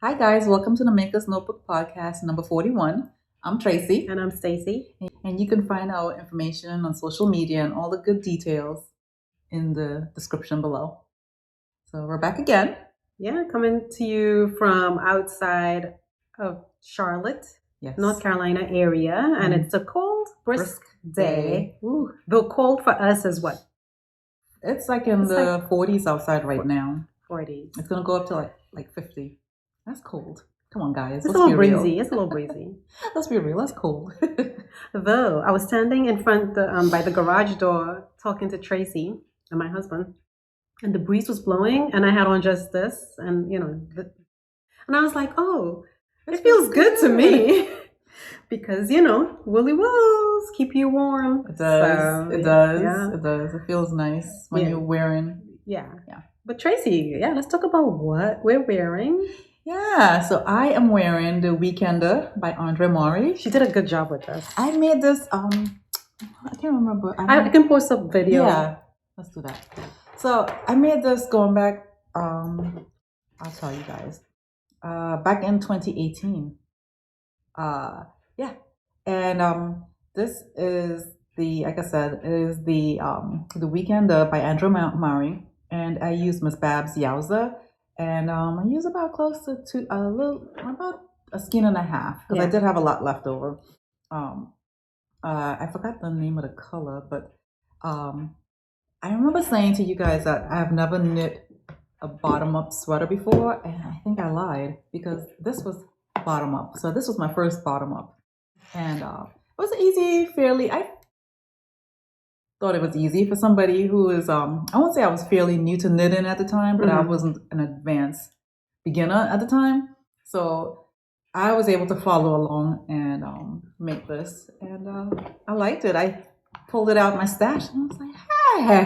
Hi guys, welcome to the Maker's Notebook podcast number 41. I'm Tracy. And I'm Stacy. And you can find our information on social media and all the good details in the description below. So we're back again. Yeah, coming to you from outside of Charlotte, Yes. North Carolina area. And it's a cold, brisk day. Ooh, though cold for us is what? It's like in the 40s outside right now. 40s. It's going to go up to like 50. That's cold. Come on, guys. It's a little breezy. It's a little breezy. Let's be real. That's cold. Though I was standing in front by the garage door talking to Tracy and my husband, and the breeze was blowing, and I had on just this, and and I was like, "Oh, it feels good to me," because woolly wools keep you warm. It does. So, it does. Yeah. It does. It feels nice when you're wearing. Yeah. Yeah. But Tracy, let's talk about what we're wearing. Yeah, so I am wearing the Weekender by Andrea Mowry. She did a good job with this. I made this, I can't remember. I can post a video. Yeah, let's do that. So I made this going back, I'll tell you guys, back in 2018. Yeah, and this is like I said, is the Weekender by Andrea Mowry, and I use Miss Babs Yowza. And I use about close to about a skein and a half, because I did have a lot left over. I forgot the name of the color, but I remember saying to you guys that I have never knit a bottom-up sweater before, and I think I lied, because this was bottom-up. So this was my first bottom-up, and it was easy, I thought it was easy for somebody who is, I won't say I was fairly new to knitting at the time, but I wasn't an advanced beginner at the time. So I was able to follow along and make this, and I liked it. I pulled it out my stash, and I was like,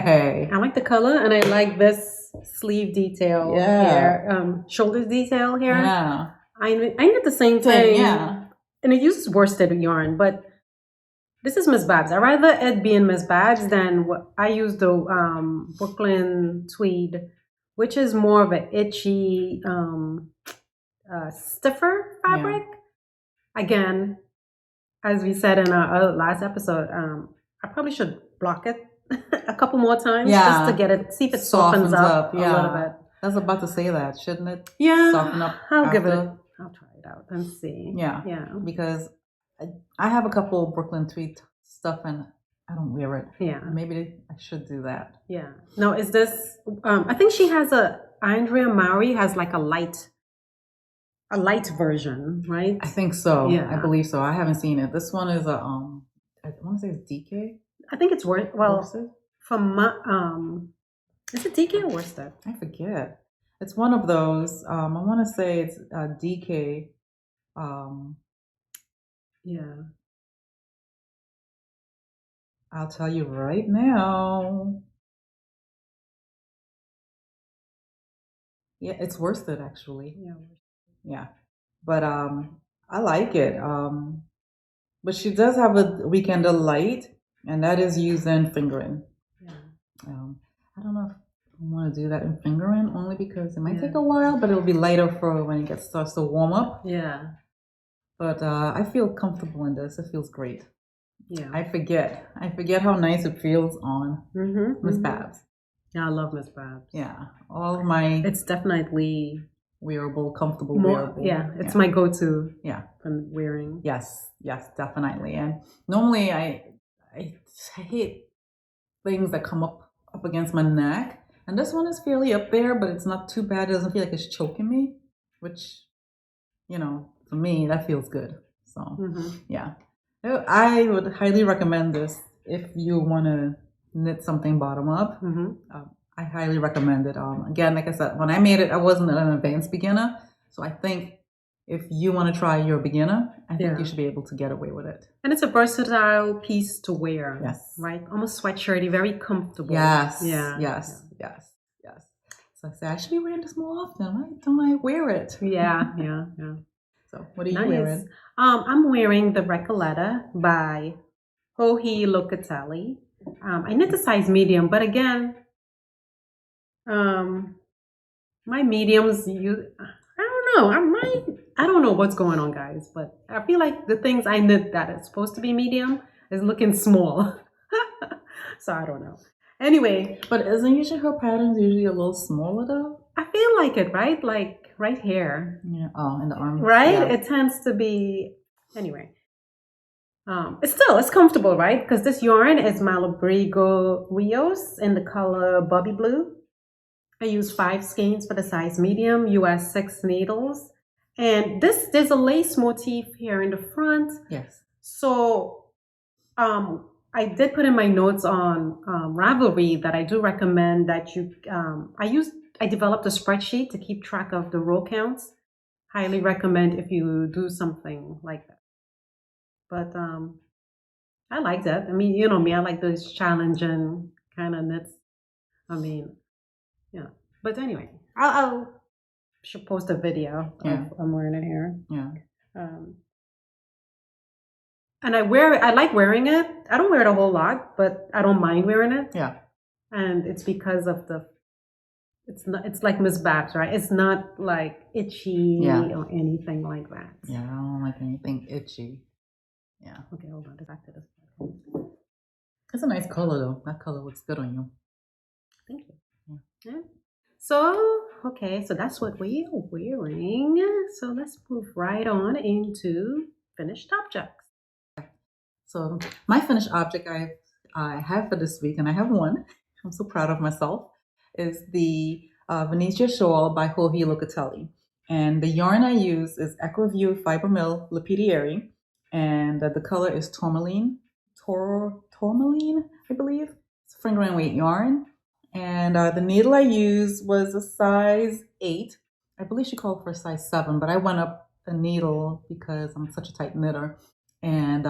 hey. I like the color, and I like this sleeve detail here, shoulder detail here. Yeah. I knit the same thing. Yeah. And it uses worsted yarn, but this is Miss Babs. I'd rather it be in Miss Babs than what I use the Brooklyn tweed, which is more of an itchy, stiffer fabric. Yeah. Again, as we said in our last episode, I probably should block it a couple more times just to get it, see if it softens up a little bit. I was about to say that, shouldn't it? Yeah. Soften up. I'll try it out and see. Yeah. Because I have a couple Brooklyn tweed stuff and I don't wear it. Yeah. Maybe I should do that. Yeah. No, is this, I think she has Andrea Mowry has like a light version, right? I think so. Yeah. I believe so. I haven't seen it. This one is I want to say it's DK. I think it's worsted. From is it DK or worsted? I forget. It's one of those. I want to say it's DK. Yeah. I'll tell you right now. Yeah, it's worsted actually. Yeah. But I like it. But she does have a Weekender Lite, and that is used in fingering. Yeah. I don't know if I want to do that in fingering, only because it might take a while, but it'll be lighter for when it starts to warm up. Yeah. But I feel comfortable in this. It feels great. Yeah. I forget how nice it feels on Miss Babs. Yeah, I love Miss Babs. Yeah. All of my... It's definitely... wearable, comfortable, wearable. Yeah, it's my go-to. Yeah. I'm wearing. Yes, definitely. And normally I hate things that come up against my neck. And this one is fairly up there, but it's not too bad. It doesn't feel like it's choking me, which, for me, that feels good. So, yeah. I would highly recommend this if you want to knit something bottom up. I highly recommend it. Again, like I said, when I made it, I wasn't an advanced beginner. So I think if you want to try your beginner, I think you should be able to get away with it. And it's a versatile piece to wear. Yes. Right? Almost sweatshirty, very comfortable. Yes. Yeah. Yes. So I say, I should be wearing this more often. Why don't I wear it? Yeah. So what are you wearing? I'm wearing the Recoleta by Locatelli. I knit the size medium, but again, my mediums, I don't don't know. I don't know what's going on, guys, but I feel like the things I knit that is supposed to be medium is looking small. So I don't know. Anyway. But isn't usually her patterns usually a little smaller though? I feel like it, right? Like right here. Yeah. Oh, in the arms. Right? Yeah. It tends to be, anyway. It's comfortable, right? Because this yarn is Malabrigo Rios in the color Bobby Blue. I use 5 skeins for the size medium, US 6 needles. And there's a lace motif here in the front. Yes. So I did put in my notes on Ravelry that I do recommend that you, I developed a spreadsheet to keep track of the row counts. Highly recommend if you do something like that. But I like that. I mean, you know me, I like those challenging kind of knits. I mean, yeah. But anyway, I'll should post a video of I'm wearing it here. Yeah. And I like wearing it. I don't wear it a whole lot, but I don't mind wearing it. Yeah. And it's because of it's like Miss Babs, right? It's not like itchy or anything like that. Yeah, I don't like anything itchy. Yeah. Okay, hold on. Back to this. It's a nice color though. That color looks good on you. Thank you. Yeah. So, okay, so that's what we are wearing. So let's move right on into finished objects. So my finished object I have for this week, and I have one, I'm so proud of myself, is the Venezia Shawl by Joji Locatelli. And the yarn I use is Equiview Fiber Mill Lapidary, and the color is tourmaline, I believe. It's finger and weight yarn. And the needle I used was a size 8. I believe she called for a size 7, but I went up a needle because I'm such a tight knitter. And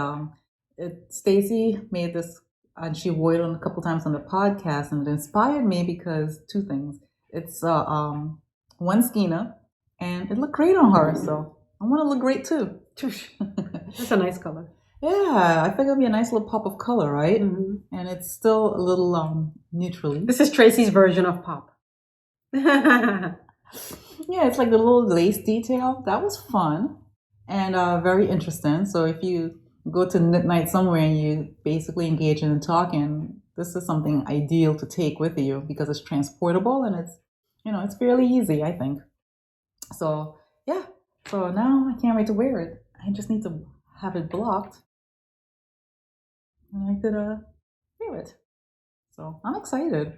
Stacy made this, and she wore it on a couple times on the podcast, and it inspired me because 2 things. It's one skeiner, and it looked great on her, so I want to look great too. That's a nice color. Yeah, I think it'll be a nice little pop of color, right? Mm-hmm. And it's still a little neutrally. This is Tracy's version of pop. Yeah, it's like the little lace detail. That was fun and very interesting. So if you go to knit night somewhere and you basically engage in talking, this is something ideal to take with you because it's transportable and it's, it's fairly easy, I think. So yeah, so now I can't wait to wear it. I just need to have it blocked. And I could wear it. So I'm excited.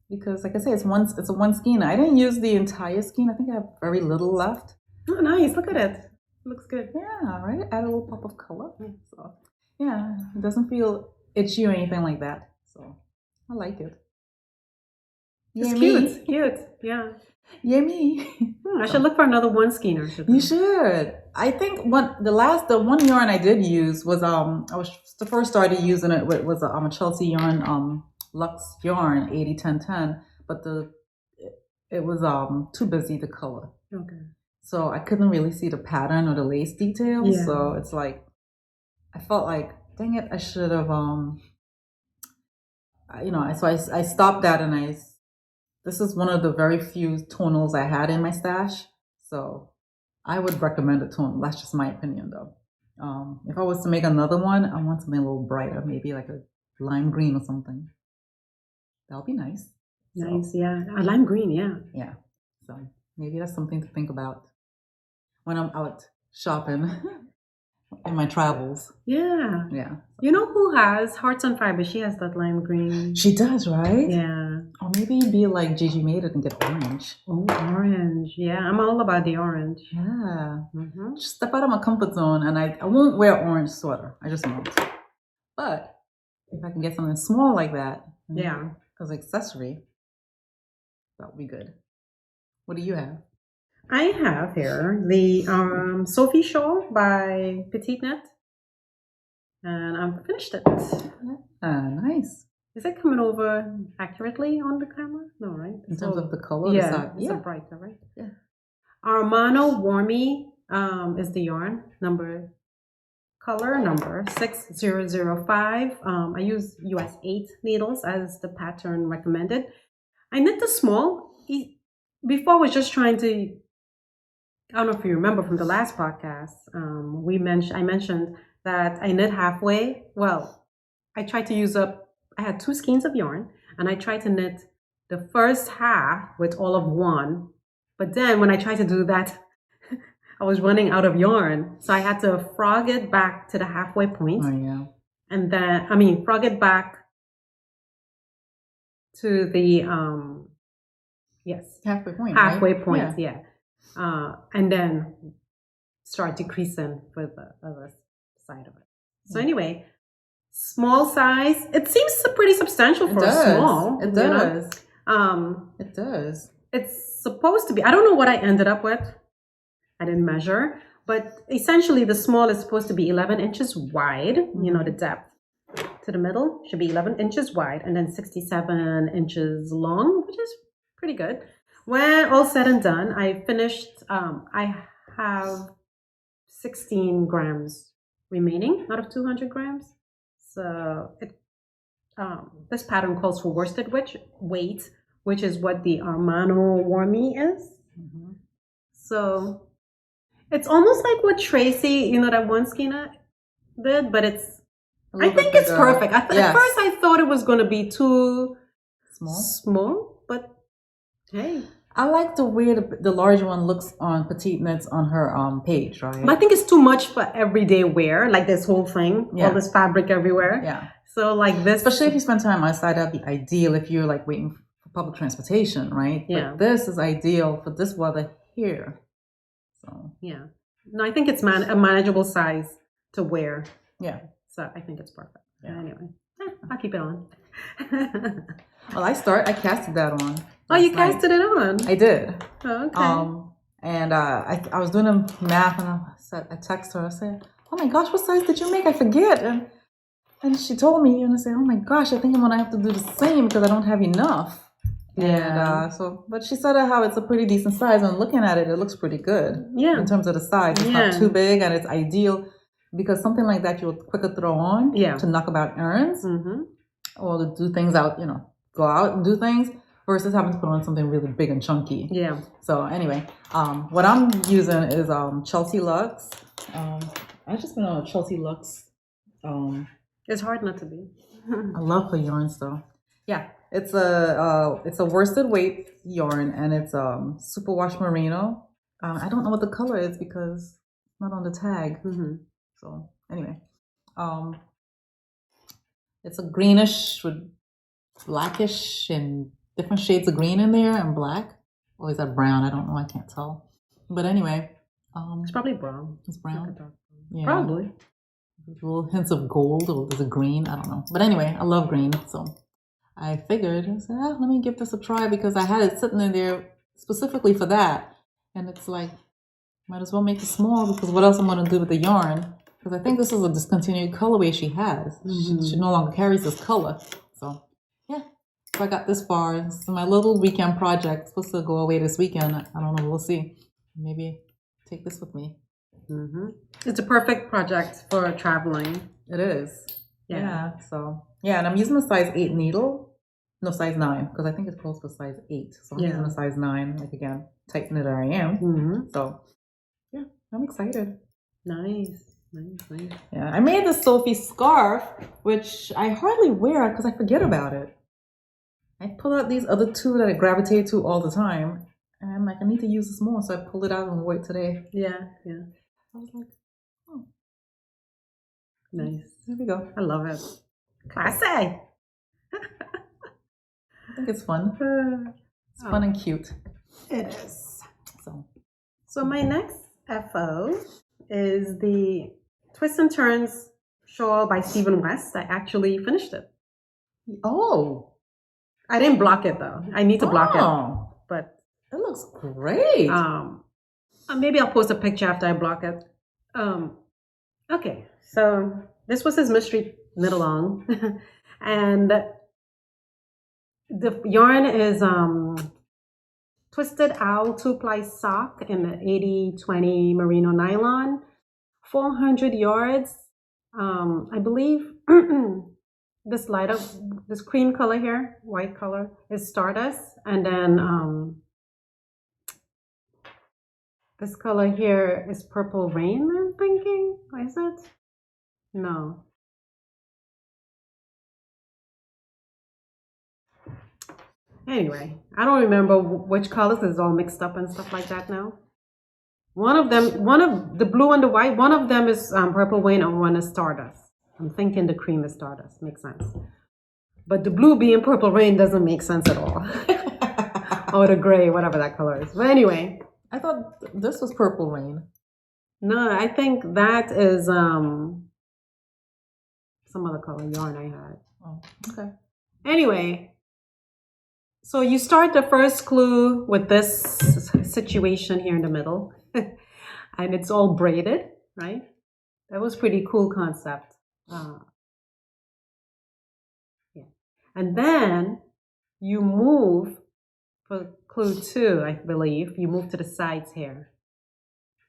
Because like I say, it's a one skein. I didn't use the entire skein. I think I have very little left. Oh nice, look at it. It looks good. Yeah, right? Add a little pop of color. So yeah, it doesn't feel itchy or anything like that. So I like it. It's cute. Cute. Yeah. Yeah, me. I should look for another one skeiner. You should. I think the one yarn I did use was the first started using it was a Chelsea yarn Luxe yarn 80-10-10, but it was too busy to color. Okay. So I couldn't really see the pattern or the lace details. Yeah. So it's like I felt like, dang it, I should have I stopped that, and this is one of the very few tonals I had in my stash. So I would recommend a tonal. That's just my opinion though. If I was to make another one, I want something a little brighter, maybe like a lime green or something. That'll be nice. Nice, yeah. A lime green, yeah. Yeah. So maybe that's something to think about when I'm out shopping in my travels. Yeah. Yeah. You know who has Hearts on Fiber? She has that lime green. She does, right? Yeah. Or maybe be like Gigi made it and get orange. Oh, orange. Yeah, I'm all about the orange. Yeah. Mm-hmm. Just step out of my comfort zone, and I won't wear orange sweater. I just won't. But if I can get something small like that, yeah, as an accessory, that would be good. What do you have? I have here the Sophie Shawl by Petiteknit, and I've finished it. Nice. Is it coming over accurately on the camera? No, right? In terms of the color? Yeah, it's a brighter, right? Yeah. Armano Warmy is the yarn color number 6005. I use US 8 needles as the pattern recommended. I knit the small. Before I was just trying to I don't know if you remember from the last podcast, I mentioned that I knit halfway. Well, I tried to use up, I had 2 skeins of yarn, and I tried to knit the first half with all of one. But then when I tried to do that, I was running out of yarn. So I had to frog it back to the halfway point. Oh, yeah. And then, frog it back to the, yes. Halfway point, Halfway right? point, yeah. And then start decreasing for the other side of it. So anyway, small size. It seems pretty substantial for a small. It does. It does. It's supposed to be. I don't know what I ended up with. I didn't measure, but essentially the small is supposed to be 11 inches wide. Mm-hmm. You know, the depth to the middle should be 11 inches wide and then 67 inches long, which is pretty good. When all said and done, I finished. I have 16 grams remaining out of 200 grams. So this pattern calls for worsted weight, which is what the Armano Warmy is. Mm-hmm. So it's almost like what Tracy, that one skeiner did, but I think it's perfect. At first I thought it was going to be too small, but hey. I like the way the larger one looks on Petiteknit on her page, right? But I think it's too much for everyday wear, like this whole thing, all this fabric everywhere. Yeah. So like this, especially if you spend time outside, that'd be ideal if you're like waiting for public transportation, right? Yeah. But this is ideal for this weather here. So yeah, no, I think it's a manageable size to wear. Yeah. So I think it's perfect. Yeah. Anyway, I'll keep it on. Well, I casted that on. Oh, you casted it on? I did. Oh, okay. And I was doing a math, and I texted her. I said, "Oh my gosh, what size did you make? I forget." And she told me, and I said, "Oh my gosh, I think I'm gonna have to do the same because I don't have enough." Yeah. And but she said how it's a pretty decent size, and looking at it, it looks pretty good. Yeah. In terms of the size, it's not too big, and it's ideal because something like that you'll quicker throw on. Yeah. To knock about errands. Mm-hmm. Or to do things out, go out and do things versus having to put on something really big and chunky. Yeah. So anyway, what I'm using is Chelsea Luxe. I've just been on a Chelsea Luxe. It's hard not to be. I love her yarns though. Yeah, it's a worsted weight yarn, and it's superwash merino. I don't know what the color is because it's not on the tag. Mm-hmm. So anyway, it's a greenish with blackish and different shades of green in there and black. Or is that brown? I don't know. I can't tell. But anyway, it's probably brown. It's brown. Yeah. Probably. Little hints of gold, or is it green? I don't know. But anyway, I love green, so I figured, I said, let me give this a try because I had it sitting in there specifically for that. And it's like, might as well make it small because what else I'm going to do with the yarn? Because I think this is a discontinued colorway she has. Mm-hmm. She no longer carries this color. So, yeah. So I got this far. It's my little weekend project. It's supposed to go away this weekend. I don't know. We'll see. Maybe take this with me. Mm-hmm. It's a perfect project for traveling. It is. Yeah. So, yeah. And I'm using a size 8 needle. No, size 9. Because I think it's close for size 8. So I'm using a size 9. Like, again, tight knitter I am. Mm-hmm. So, yeah. I'm excited. Nice. Yeah, I made the Sophie scarf, which I hardly wear because I forget about it. I pull out these other two that I gravitate to all the time, and I'm like, I need to use this more, so I pulled it out and wore it today. Yeah. I was like, oh. Nice. There we go. I love it. Classy. I think it's fun. It's fun and cute. It is. So my next FO is the Twists and Turns shawl by Stephen West. I actually finished it. Oh. I didn't block it though. I need to block it. But it looks great. Maybe I'll post a picture after I block it. Okay. So this was his mystery knit along. And the yarn is Twisted Owl 2-ply sock in the 80/20 merino nylon, 400 yards. I believe this this cream color here, white color, is Stardust, and then This color here is Purple Rain, I'm thinking. What is it? No. Anyway, I don't remember which colors. It's all mixed up and stuff like that now. One of the blue and the white, one of them is Purple Rain and one is Stardust. I'm thinking the cream is Stardust. Makes sense. But the blue being Purple Rain doesn't make sense at all. Or the gray, whatever that color is. But anyway. I thought this was Purple Rain. No, I think that is some other color yarn I had. Oh, okay. Anyway, so you start the first clue with this situation here in the middle. And it's all braided, right? That was pretty cool concept. Yeah. And then you move for clue 2, I believe. You move to the sides here,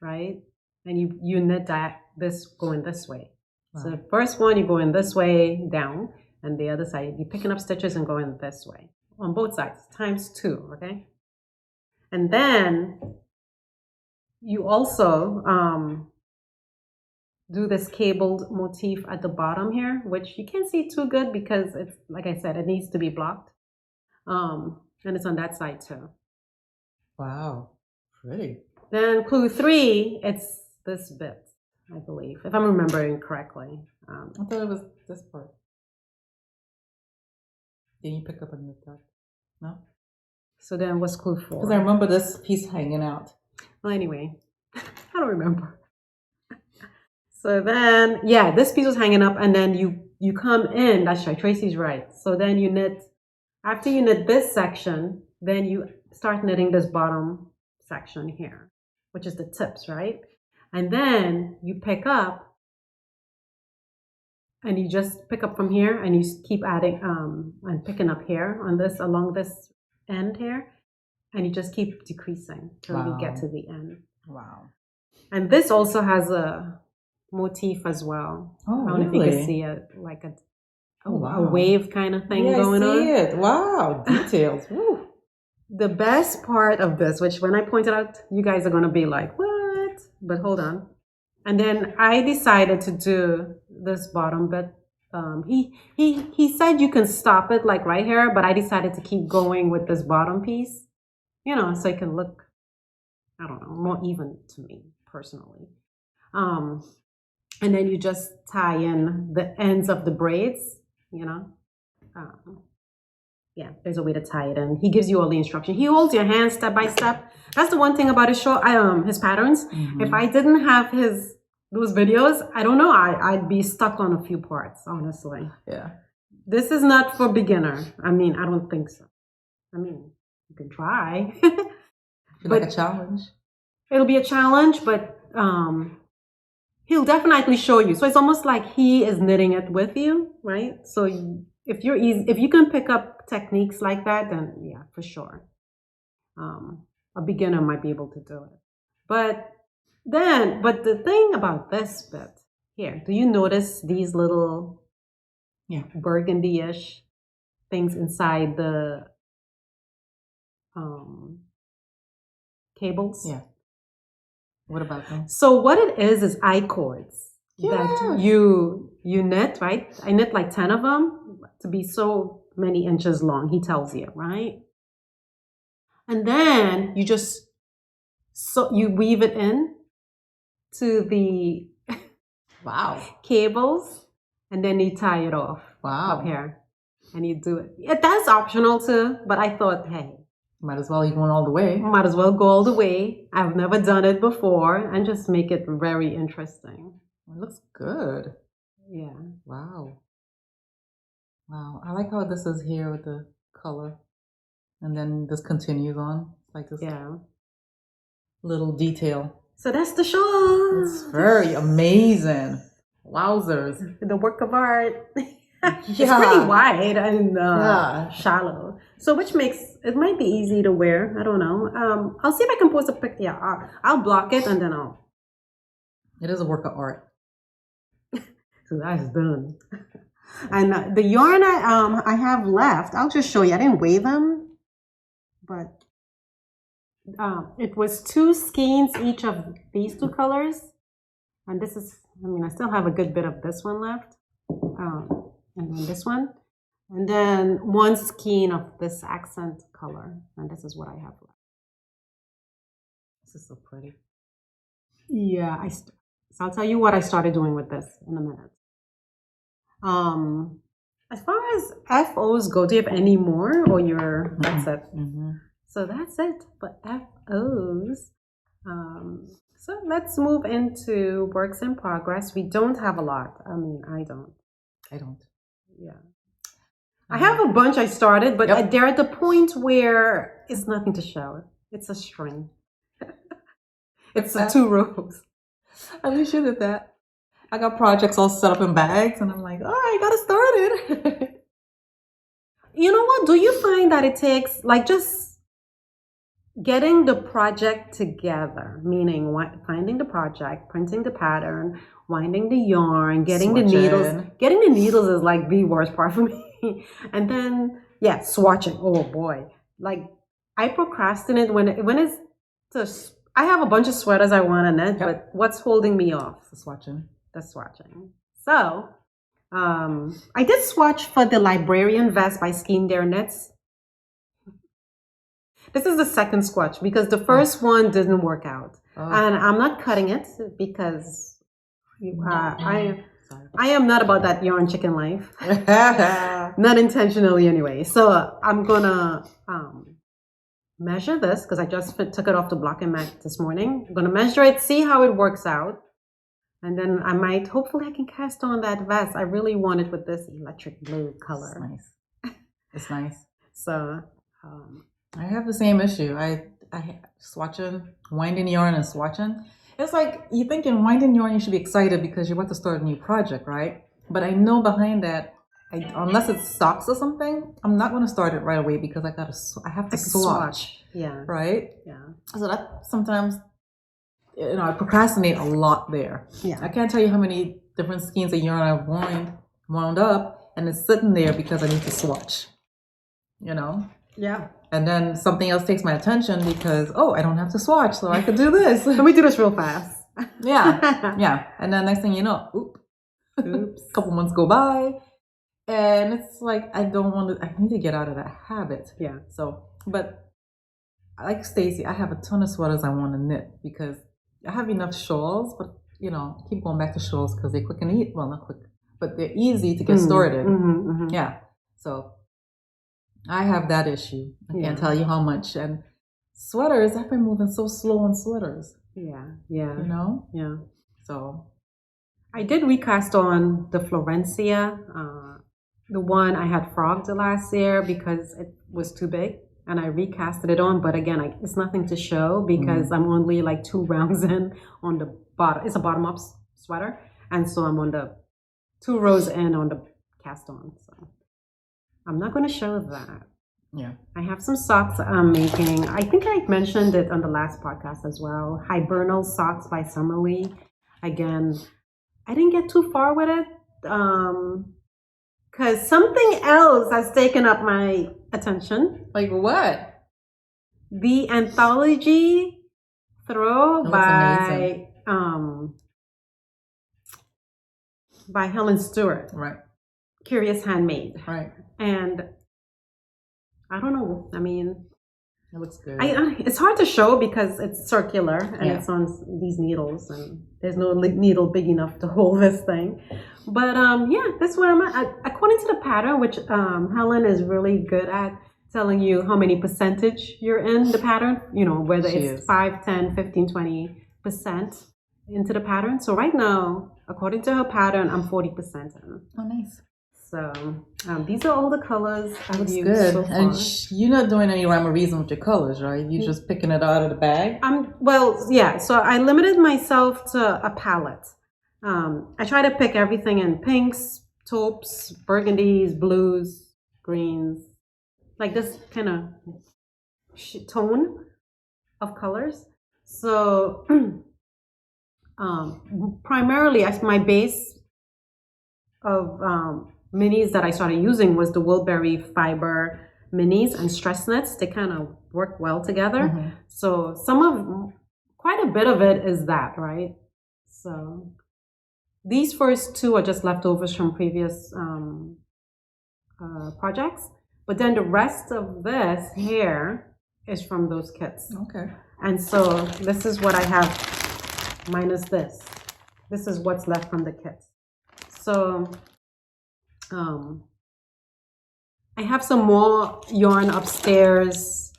right? And you knit this going this way. Wow. So the first one, you're going this way down, and the other side, you're picking up stitches and going this way. On both sides, times 2, okay? And then you also do this cabled motif at the bottom here, which you can't see too good because it's, like I said, it needs to be blocked. And it's on that side too. Wow, pretty. Then clue 3, it's this bit, I believe, if I'm remembering correctly. I thought it was this part. Did you pick up on that? No? So then what's clue 4? Because I remember this piece hanging out. Well, anyway, I don't remember. So then, yeah, this piece was hanging up, and then you come in. That's right, Tracy's right. So then you knit, after you knit this section, then you start knitting this bottom section here, which is the tips, right? And then you pick up, and you just pick up from here, and you keep adding and picking up here on this, along this end here, and you just keep decreasing till you get to the end. Wow. And this also has a motif as well. Oh, I don't know if you can see it, like a wave kind of thing going on. I see it. Wow, details. Woo. The best part of this, which when I pointed out, you guys are going to be like, what? But hold on. And then I decided to do this bottom bit. He said you can stop it like right here, but I decided to keep going with this bottom piece, you know, so it can look, I don't know, more even to me personally. And then you just tie in the ends of the braids, you know. Yeah, there's a way to tie it in. He gives you all the instruction. He holds your hand step by step. That's the one thing about his show, his patterns. Mm-hmm. If I didn't have those videos, I don't know, I'd be stuck on a few parts, honestly. Yeah. This is not for beginner. I mean, I don't think so. I mean, you can try. Like a challenge. It'll be a challenge, but he'll definitely show you. So it's almost like he is knitting it with you, right? So if you can pick up techniques like that, then yeah, for sure. A beginner might be able to do it. But the thing about this bit here, do you notice these little burgundy-ish things inside the cables? Yeah. What about them? So what it is I-cords that you knit, right? I knit like 10 of them to be so many inches long, he tells you, right? And then you just, you weave it in to the cables, and then you tie it off up here, and you do it. That's optional too, but I thought, hey, might as well, you're going all the way. Might as well go all the way. I've never done it before, and just make it very interesting. It looks good. Yeah. Wow. Wow. I like how this is here with the color. And then this continues on. It's like this little detail. So that's the shawl. It's very amazing. Wowzers. The work of art. It's pretty wide and shallow. So which makes, it might be easy to wear. I don't know. I'll see if I can post a pic. Yeah, I'll block it and then It is a work of art. So that's done. And the yarn I have left, I'll just show you. I didn't weigh them, but it was 2 skeins each of these 2 colors. And this is, I mean, I still have a good bit of this one left. And then this one. And then 1 skein of this accent color. And this is what I have left. This is so pretty. Yeah, so I'll tell you what I started doing with this in a minute. As far as FOs go, do you have any more, or that's it? Mm-hmm. So that's it for FOs. So let's move into works in progress. We don't have a lot. I mean, I don't. Yeah. I have a bunch I started, but they're at the point where it's nothing to show. It's a string. It's 2 rows. At least you did that. I got projects all set up in bags, and I'm like, oh, I gotta start it. You know what? Do you find that it takes, like, just getting the project together, meaning finding the project, printing the pattern, winding the yarn, getting the needles. Getting the needles is like the worst part for me. And then, swatching. Oh boy. Like, I procrastinate when it's just, I have a bunch of sweaters I want to knit, but what's holding me off? The swatching. So, I did swatch for the Librarian vest by Skeindeer Knits. This is the second swatch because the first one didn't work out. And I'm not cutting it because I am not about that yarn chicken life. Not intentionally anyway. So I'm gonna measure this because I just took it off the block and mat this morning. I'm gonna measure it, see how it works out. And then hopefully I can cast on that vest. I really want it with this electric blue color. It's nice. It's nice. So, I have the same issue. I swatching, winding yarn and swatching. It's like you think in winding yarn you should be excited because you're about to start a new project, right? But I know behind that, unless it's socks or something, I'm not going to start it right away because I have to swatch. Yeah. Right? Yeah. So that sometimes, I procrastinate a lot there. Yeah. I can't tell you how many different skeins of yarn I've wound up, and it's sitting there because I need to swatch. Yeah. And then something else takes my attention because, I don't have to swatch, so I could do this. Let me do this real fast. Yeah. And then next thing you know, oops. A couple months go by, and it's like, I need to get out of that habit. Yeah. So, but like Stacy, I have a ton of sweaters I want to knit because I have enough shawls, but keep going back to shawls because they're quick and eat. Well, not quick, but they're easy to get started. Yeah. So I have that issue. I can't tell you how much. And sweaters, I've been moving so slow on sweaters. Yeah. Yeah. So I did recast on the Florencia, the one I had frogged last year because it was too big. And I recasted it on, but again, it's nothing to show because I'm only like 2 rounds in on the bottom. It's a bottom-up sweater, and so I'm on the 2 rows in on the cast on. So I'm not going to show that. Yeah. I have some socks I'm making. I think I mentioned it on the last podcast as well. Hibernal socks by Summer Lee. Again, I didn't get too far with it because something else has taken up my attention. Like what? The Anthology Throw by Helen Stewart. Right. Curious Handmade. Right. And I don't know. I mean, it looks good. It's hard to show because it's circular and it's on these needles, and there's no needle big enough to hold this thing. But that's where I'm at. According to the pattern, which Helen is really good at telling you how many percentage you're in the pattern, whether it's 5, 10, 15, 20% into the pattern. So right now, according to her pattern, I'm 40% in. Oh, nice. So these are all the colors I've used good. so far. And you're not doing any rhyme or reason with your colors, right? You're just picking it out of the bag? So I limited myself to a palette. I try to pick everything in pinks, taupes, burgundies, blues, greens, like this kind of tone of colors. So primarily, my base of minis that I started using was the Woolberry fiber minis and stress knits. They kind of work well together. So quite a bit of it is that, right? So these first two are just leftovers from previous projects, but then the rest of this here is from those kits. Okay. And so this is what I have minus this. This is what's left from the kits. So I have some more yarn upstairs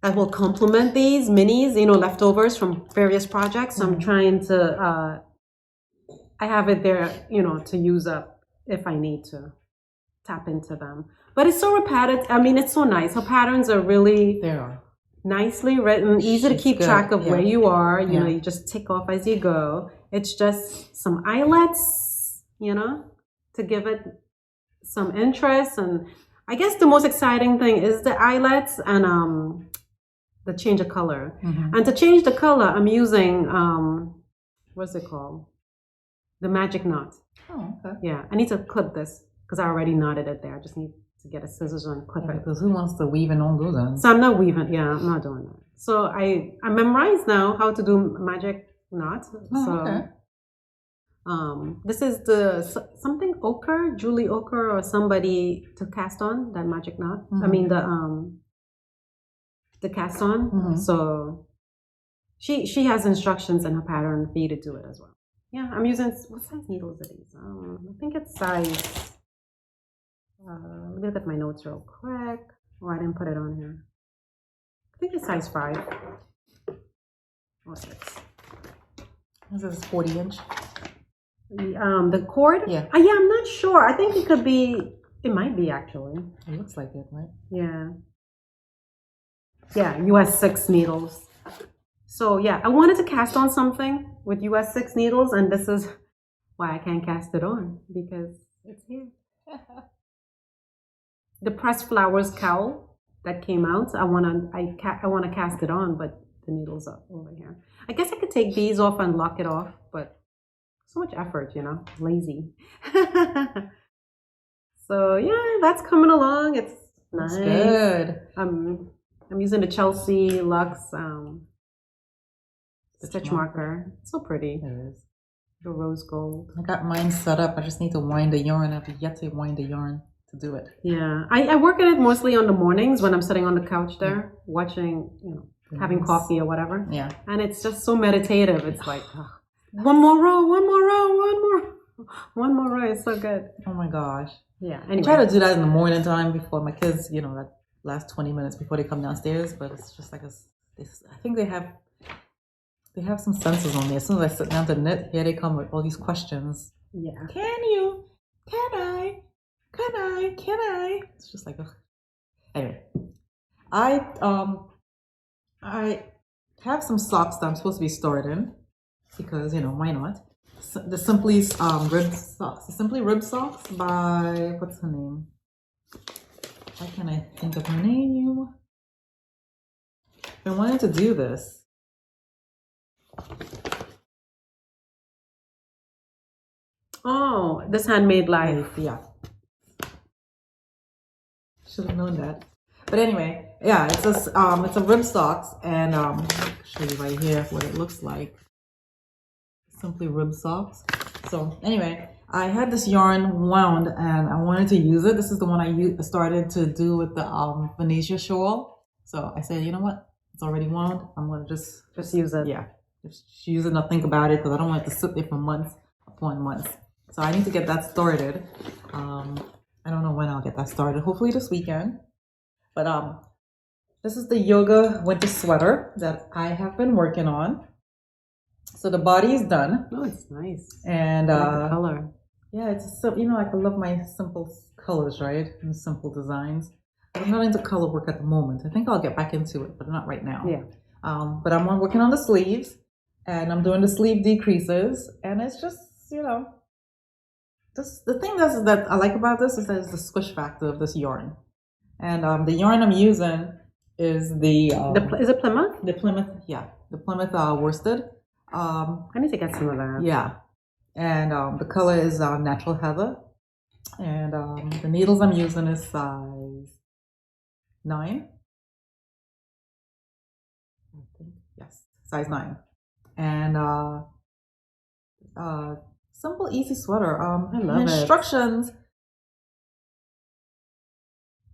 that will complement these minis, you know, leftovers from various projects. So I'm trying to, I have it there, you know, to use up if I need to tap into them. But it's so repetitive. I mean, it's so nice. Her patterns are really nicely written, easy to keep track of where you are. You know, you just tick off as you go. It's just some eyelets, you know, to give it some interest. And I guess the most exciting thing is the eyelets and the change of color. And to change the color, I'm using what's it called? The magic knot. Oh, okay. Yeah, I need to clip this because I already knotted it there. I just need to get a scissors and clip it. Because who wants to weave and undo them? So I'm not weaving. Yeah, I'm not doing that. So I memorized now how to do magic knot. Okay. This is the something ochre, Julie Ochre or somebody to cast on that magic knot. I mean the cast on. So she has instructions in her pattern for you to do it as well. Yeah, I'm using, what size needles are these? I think it's size, let me look at my notes real quick. Oh, I didn't put it on here. I think it's size 5 or 6. This is 40-inch. The cord? Yeah. Yeah, I'm not sure. I think it could be, it might be actually. It looks like it, right? Yeah. Yeah, US 6 needles. So yeah, I wanted to cast on something with US 6 needles, and this is why I can't cast it on, because it's here. The pressed flowers cowl that came out, I wanna cast it on, but the needles are over here. I guess I could take these off and lock it off, but so much effort, you know, lazy. So yeah, that's coming along. It's nice. That's good. I'm using the Chelsea Luxe stitch marker. It's so pretty. It is. The rose gold. I got mine set up. I just need to wind the yarn. I've yet to wind the yarn to do it. Yeah, I work at it mostly on the mornings when I'm sitting on the couch there, watching, you know, having coffee or whatever. Yeah. And it's just so meditative. It's like, oh, one more row, one more row, one more row. It's so good. Oh my gosh. Yeah. Anyway. I try to do that in the morning time before my kids, you know, that last 20 minutes before they come downstairs, but it's just like I think they have some sensors on there. As soon as I sit down to knit, here they come with all these questions. Yeah. Can you? Can I? Can I? Can I? It's just like, ugh. Anyway, I have some socks that I'm supposed to be stored in because, you know, why not? The Simply Rib Socks. The Simply Rib Socks by, what's her name? Why can't I think of her name? I've been wanting to do this. Oh, this Handmade Life. Yeah. Should have known that. But anyway, yeah, it's a rib socks, and I'll show you right here what it looks like. Simply Rib Socks. So anyway, I had this yarn wound and I wanted to use it. This is the one I started to do with the Venezia Shawl. So I said, you know what? It's already wound. I'm gonna just use it. Yeah, just use it. Not think about it because I don't want it to sit there for months upon months. So I need to get that started. I don't know when I'll get that started. Hopefully this weekend. But this is the yoga winter sweater that I have been working on. So the body is done. Oh, it's nice. And I like the color. Yeah, it's so, you know, like I love my simple colors, right? And simple designs. But I'm not into color work at the moment. I think I'll get back into it, but not right now. Yeah. But I'm working on the sleeves, and I'm doing the sleeve decreases, and it's just, you know, the thing that I like about this is that it's the squish factor of this yarn. And the yarn I'm using is is it Plymouth? The Plymouth, yeah, the Plymouth worsted. I need to get some of that. Yeah, and the color is natural heather, and the needles I'm using is size 9. Yes, size 9. And simple, easy sweater. I love it. Instructions.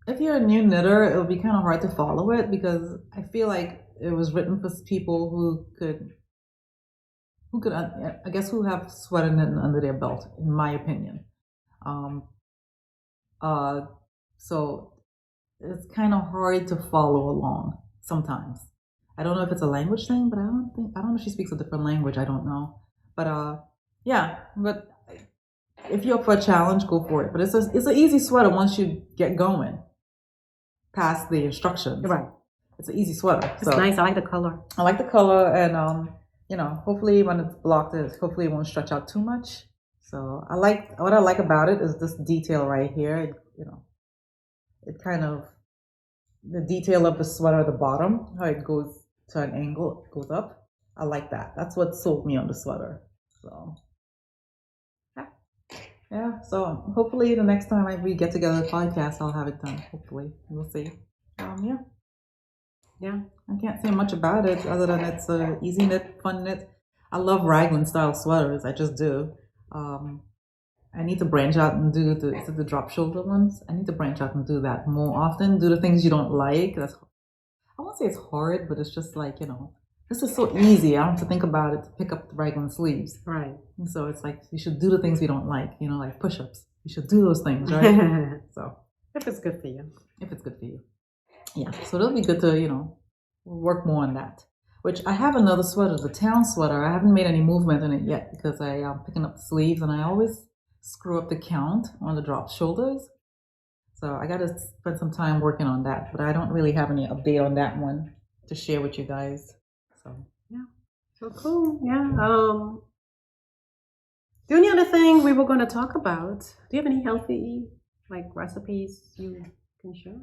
If you're a new knitter, it'll be kind of hard to follow it because I feel like it was written for people who could, I guess, who have sweater knitting under their belt, in my opinion. So it's kind of hard to follow along sometimes. I don't know if it's a language thing, but I don't know if she speaks a different language. I don't know. But yeah, but if you're up for a challenge, go for it. But it's an easy sweater once you get going past the instructions. Right. It's an easy sweater. It's nice. I like the color. I like the color, and you know, hopefully when it's blocked, hopefully it won't stretch out too much. So what I like about it is this detail right here. You know, it kind of, the detail of the sweater at the bottom, how it goes to an angle, goes up. I like that. That's what sold me on the sweater. So yeah. So hopefully the next time we get together the podcast, I'll have it done. Hopefully, we'll see. Yeah. I can't say much about it other than it's a easy knit, fun knit. I love raglan style sweaters. I just do. I need to branch out and do the drop shoulder ones. I need to branch out and do that more often. Do the things you don't like. I won't say it's hard, but it's just like, you know, this is so easy. I don't have to think about it to pick up the raglan sleeves. Right. And so it's like you should do the things we don't like, you know, like push-ups. You should do those things, right? So if it's good for you. If it's good for you. Yeah. So it'll be good to, you know, work more on that. Which I have another sweater, the town sweater. I haven't made any movement in it yet because I am picking up the sleeves and I always screw up the count on the drop shoulders. So I got to spend some time working on that, but I don't really have any update on that one to share with you guys. So yeah. So cool. Yeah. The only other thing we were going to talk about, do you have any healthy recipes you can share?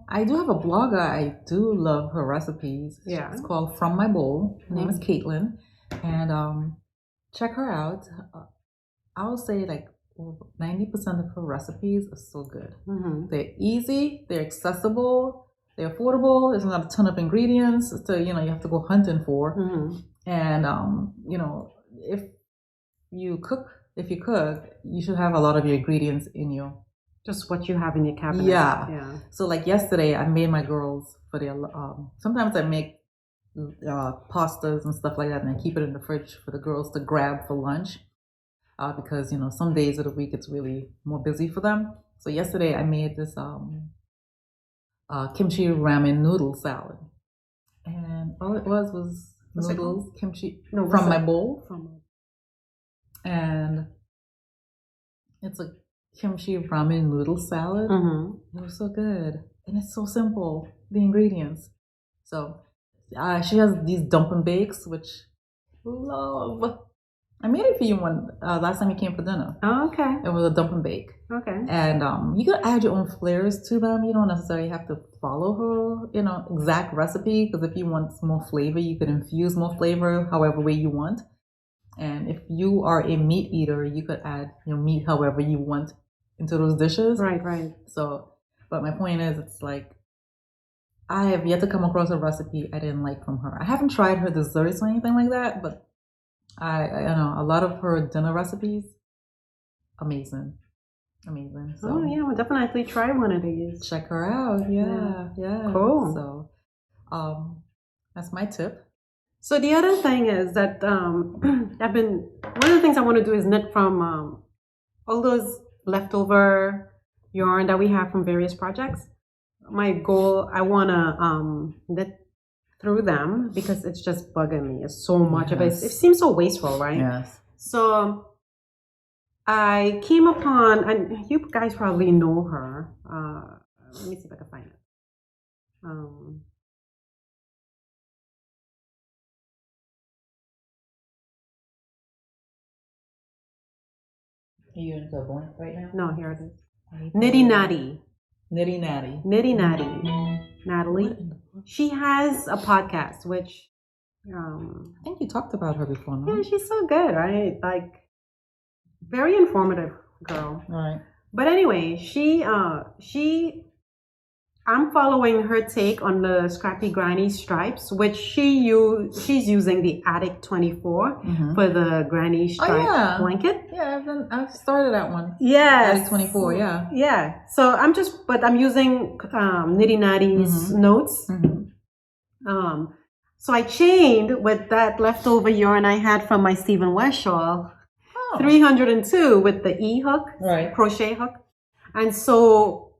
I do have a blogger. I do love her recipes. Yeah. It's called From My Bowl. Her name is Caitlin. And check her out. I would say 90% of her recipes are so good. Mm-hmm. They're easy, they're accessible, they're affordable. There's not a ton of ingredients to, you know, you have to go hunting for. Mm-hmm. And you know, if you cook, you should have a lot of your ingredients in your, just what you have in your cabinet. Yeah. So like yesterday, I made my girls for their. Sometimes I make pastas and stuff like that, and I keep it in the fridge for the girls to grab for lunch. Because, you know, some days of the week it's really more busy for them. So yesterday I made this kimchi ramen noodle salad, and all it was noodles, kimchi from my bowl, and it's a kimchi ramen noodle salad. Mm-hmm. It was so good, and it's so simple, the ingredients. So she has these dumpling bakes, which love. I made it for you one last time you came for dinner. Oh, okay. It was a dumpling bake. Okay. And you can add your own flavors to them. You don't necessarily have to follow her, you know, exact recipe, because if you want more flavor, you could infuse more flavor however way you want. And if you are a meat eater, you could add your meat however you want into those dishes. Right. So, but my point is, it's like, I have yet to come across a recipe I didn't like from her. I haven't tried her desserts or anything like that, but I know a lot of her dinner recipes, amazing. So, oh yeah, we'll definitely try one of these. Check her out. Yeah. Cool. So, that's my tip. So the other thing is that one of the things I want to do is knit from all those leftover yarn that we have from various projects. My goal, I want to knit through them because it's just bugging me. It's so much of it. It seems so wasteful, right? Yes. So I came upon, and you guys probably know her. Let me see if I can find it. Are you into a blank right now? No, here it is. Knitty Natty. Natalie. She has a podcast, which I think you talked about her before, no? Yeah, she's so good, right? Like, very informative girl. Right. But anyway, she I'm following her take on the Scrappy Granny stripes, which she's using the Attic 24 for the granny stripe blanket. Yeah, I've started that one. Yeah, Attic 24. Yeah. Yeah. So I'm using Knitty Natty's notes. So I chained with that leftover yarn I had from my Stephen West shawl, 302 with the E hook, crochet hook, and so.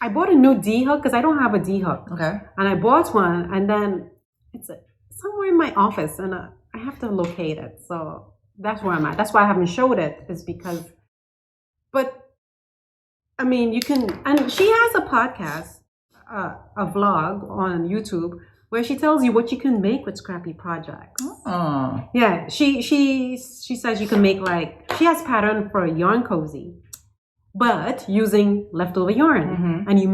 I bought a new D hook because I don't have a D hook. Okay. And I bought one, and then it's somewhere in my office, and I have to locate it. So that's where I'm at. That's why I haven't showed it, is because. But I mean, you can, and she has a podcast, a vlog on YouTube where she tells you what you can make with Scrappy projects. Oh. Yeah, she says you can make she has pattern for a yarn cozy. But using leftover yarn, and you're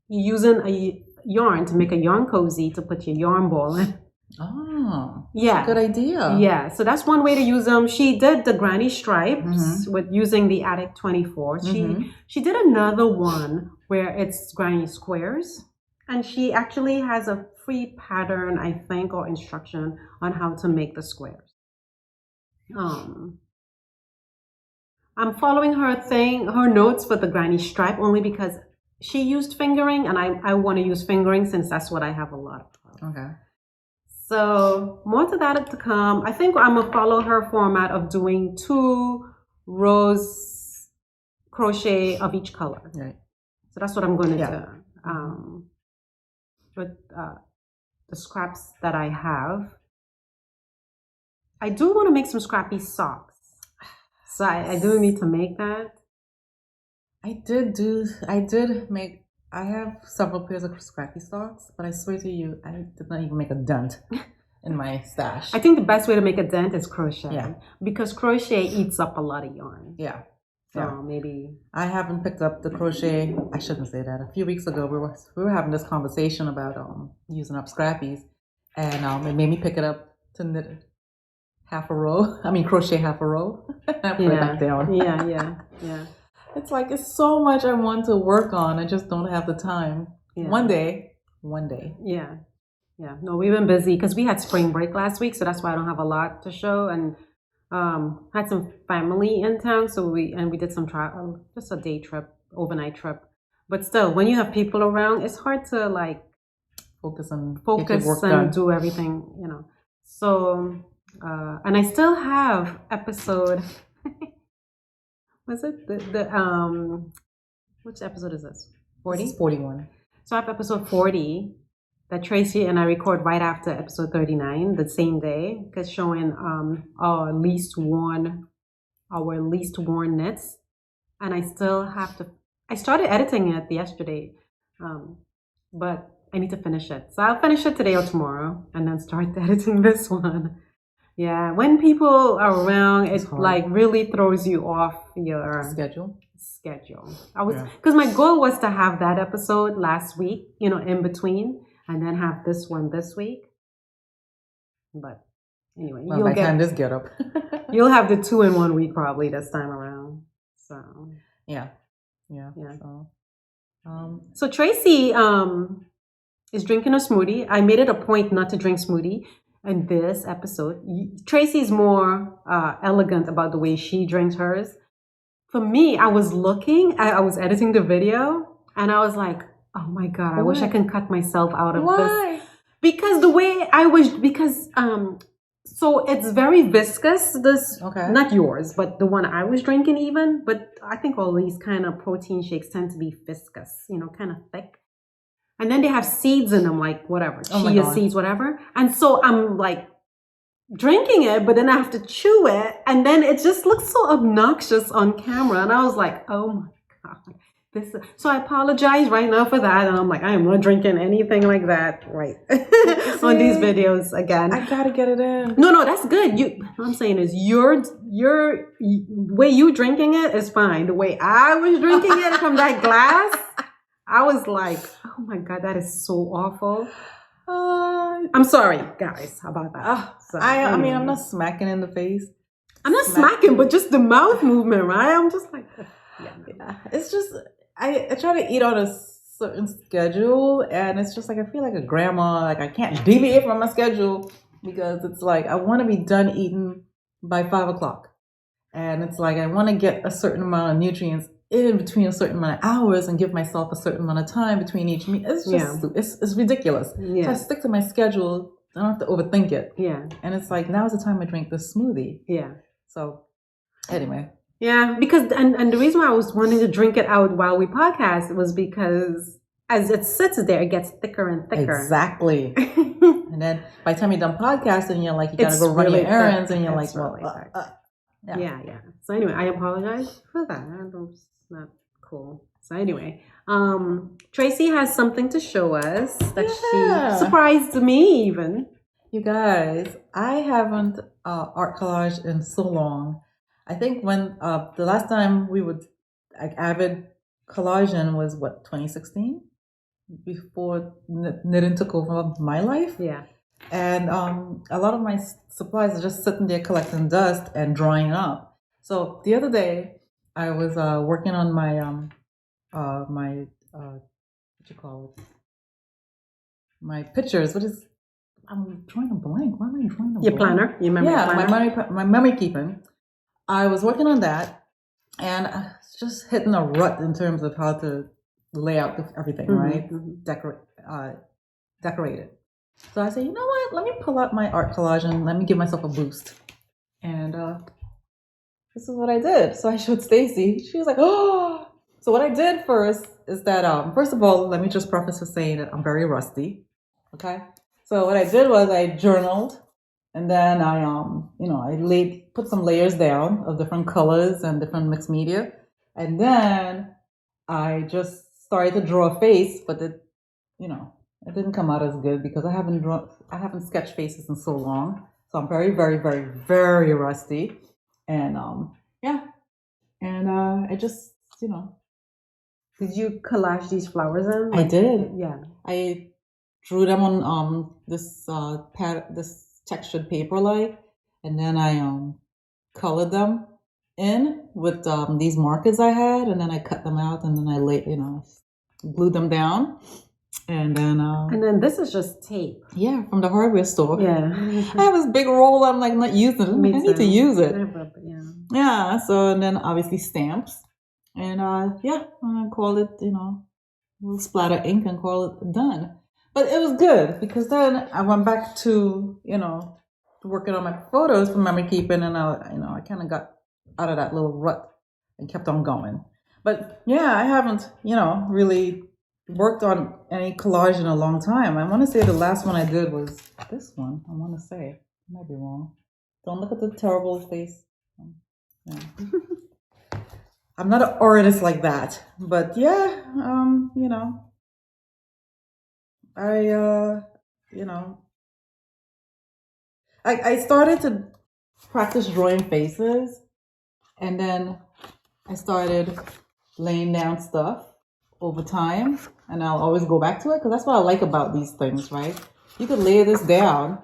using a yarn to make a yarn cozy to put your yarn ball in. Oh, yeah, good idea. Yeah, so that's one way to use them. She did the granny stripes with using the Attic 24. She did another one where it's granny squares, and she actually has a free pattern, I think, or instruction on how to make the squares. I'm following her notes for the granny stripe only because she used fingering, and I want to use fingering since that's what I have a lot of. Okay. So more to that to come. I think I'm going to follow her format of doing 2 rows crochet of each color. Right. So that's what I'm going to do. With the scraps that I have. I do want to make some Scrappy socks. So I do need to make that. I have several pairs of Scrappy socks, but I swear to you, I did not even make a dent in my stash. I think the best way to make a dent is crochet. Yeah. Because crochet eats up a lot of yarn. Yeah. So maybe. I haven't picked up the crochet. I shouldn't say that. A few weeks ago, we were having this conversation about using up Scrappies, and it made me pick it up to knit half a row. I mean, crochet half a row. I put it back down. Yeah. It's it's so much I want to work on. I just don't have the time. Yeah. One day. Yeah. No, we've been busy because we had spring break last week, so that's why I don't have a lot to show. And had some family in town, so we did some just a day trip, overnight trip. But still, when you have people around, it's hard to focus and do everything, So. And I still have episode. Was it which episode is this? 40? 41. So I have episode 40 that Tracy and I record right after episode 39, the same day, because showing our least worn knits, and I still have to. I started editing it yesterday, but I need to finish it. So I'll finish it today or tomorrow, and then start editing this one. Yeah, when people are around, it really throws you off your schedule. Because my goal was to have that episode last week, in between, and then have this one this week. But anyway, by the time this get up, you'll have the 2 in 1 week probably this time around. So yeah. So Tracy is drinking a smoothie. I made it a point not to drink smoothie. In this episode, Tracy's more elegant about the way she drinks hers. For me, I was editing the video, and I was like, oh my God, I wish I can cut myself out of this. Because the way so it's very viscous, not yours, but the one I was drinking even, but I think all these kind of protein shakes tend to be viscous, kind of thick. And then they have seeds in them, chia seeds, whatever. And so I'm drinking it, but then I have to chew it. And then it just looks so obnoxious on camera. And I was like, oh my God. So I apologize right now for that. And I'm like, I am not drinking anything like that on these videos again. I got to get it in. No, that's good. What I'm saying is your way you drinking it is fine. The way I was drinking it from that glass, I was like, oh my God, that is so awful. I'm sorry, guys, about that. I mean, I'm not smacking in the face. I'm not smacking, but just the mouth movement, right? I'm just like, yeah. It's just, I try to eat on a certain schedule, and it's just like I feel like a grandma. Like I can't deviate from my schedule because it's like I want to be done eating by 5 o'clock, and it's like I want to get a certain amount of nutrients in between a certain amount of hours and give myself a certain amount of time between each meal. It's just it's ridiculous. Yeah. So I stick to my schedule. I don't have to overthink it. Yeah. And it's like now's the time I drink this smoothie. Yeah. So anyway. Yeah, because and the reason why I was wanting to drink it out while we podcast was because as it sits there, it gets thicker and thicker. Exactly. And then by the time you're done podcasting, you're like, you gotta go run your errands, and you're like, well, yeah. So anyway, I apologize for that. It's not cool. So anyway, Tracy has something to show us that she surprised me even. You guys, I haven't art collage in so long. I think when the last time we would like avid collaging was what 2016, before knitting took over my life. Yeah. And a lot of my supplies are just sitting there collecting dust and drying up. So the other day, I was working on my my what you call it? My pictures. I'm drawing a blank. Why am I drawing a blank? Your planner? Your memory planner? My memory keeping. I was working on that, and I was just hitting a rut in terms of how to lay out everything, right? Decorate it. So I said, you know what? Let me pull out my art collage and let me give myself a boost. And this is what I did. So I showed Stacy. She was like, oh. So what I did first is that, first of all, let me just preface with saying that I'm very rusty. Okay. So what I did was I journaled, and then I put some layers down of different colors and different mixed media, and then I just started to draw a face, but it didn't come out as good because I haven't sketched faces in so long, so I'm very, very, very, very rusty, and I just Did you collage these flowers in? I did. Yeah. I drew them on this this textured paper light, and then I colored them in with these markers I had, and then I cut them out, and then I glued them down, and then this is just tape. Yeah, from the hardware store. Yeah. I have this big roll. I'm like not using it. I need to use it. Yeah. So and then obviously stamps, and I call it little splatter ink and call it done. But it was good because then I went back to working on my photos for memory keeping, and I kind of got out of that little rut and kept on going. But yeah, I haven't really worked on any collage in a long time. I want to say the last one I did was this one. I want to say, I might be wrong. Don't look at the terrible face. Yeah. I'm not an artist like that, but yeah, I started to practice drawing faces, and then I started laying down stuff over time, and I'll always go back to it because that's what I like about these things, right? You could lay this down,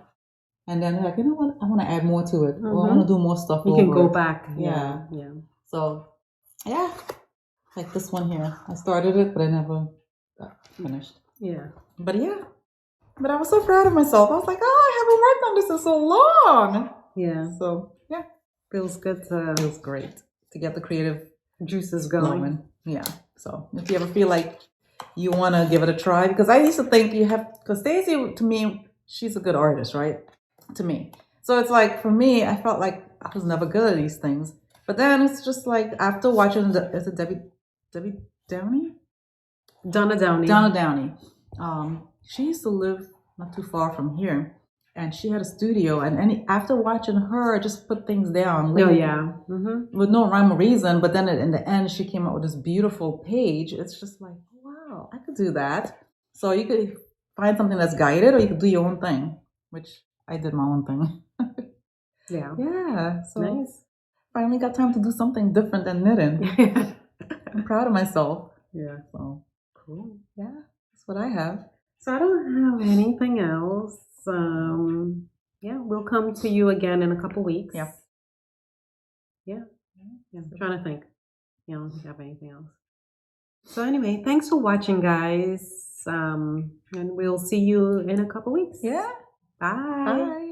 and then like, you know what, I want to add more to it, or I want to do more stuff. You can go back. Yeah. Yeah. So, yeah, like this one here. I started it, but I never finished. Yeah. But yeah. But I was so proud of myself. I was like, oh, I haven't worked on this in so long. Yeah. So, yeah. Feels good Feels great to get the creative juices going. Yeah. So, if you ever feel like you want to give it a try, because I used to think because Stacy, to me, she's a good artist, right? To me. So, it's like, for me, I felt like I was never good at these things. But then it's just like, after watching, is it Debbie Downey? Donna Downey. Donna Downey. She used to live not too far from here, and she had a studio. And after watching her just put things down, with no rhyme or reason, but then in the end, she came out with this beautiful page. It's just like, wow, I could do that. So you could find something that's guided, or you could do your own thing, which I did my own thing. Yeah. So nice. Finally got time to do something different than knitting. I'm proud of myself. Yeah. So cool. Yeah, that's what I have. So I don't have anything else. We'll come to you again in a couple weeks. Yeah. I'm trying to think. I don't think I have anything else. So anyway, thanks for watching, guys. And we'll see you in a couple weeks. Yeah. Bye. Bye.